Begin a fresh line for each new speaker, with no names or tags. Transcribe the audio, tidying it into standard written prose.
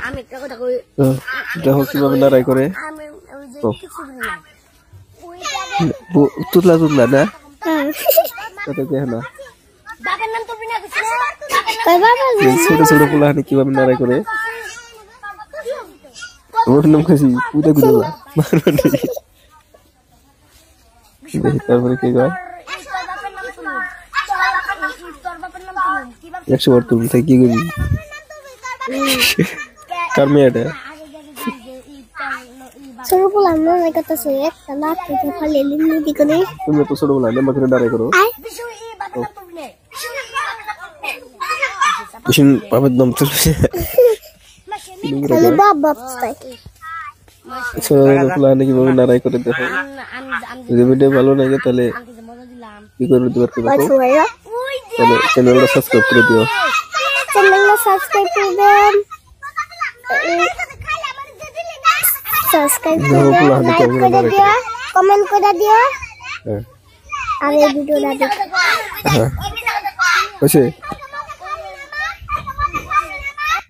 আমি একটা কথা কই
দেখো কিভাবে লড়াই করে
আমি ওই যে কিছু না
তুতলা তুতলা না কত কে না
বাবার নাম তুলবি না কিছু
কই বাবা
ছোট ছোট পোলা কিভাবে লড়াই করে ওর নাম কাছে পুতে গুদলা তারপরে কি কয় 100 বার তুমি কি করবি কার মেয়েটা
ছোট পোলা মনে করতেছে একটা লাঠি তো ফালে লিমনি করে
তুমি তো ছোট পোলা লম্বা করে দাঁড়ায় করো বিশন বাবার নাম তুলছে
খালি বাবা তাই
ছোট পোলা নাকি ভাবে লড়াই করে দেখো যদি ভিডিও ভালো লাগে তাহলে কি করে দিবার করো তাহলে চ্যানেলটা সাবস্ক্রাইব করে দিও
চ্যানেলটা সাবস্ক্রাইব করে দেন সাবস্ক্রাইব করে লাইক করে দিও কমেন্ট করে দিও
হ্যাঁ
আর এই ভিডিওটা দেখো
হ্যাঁ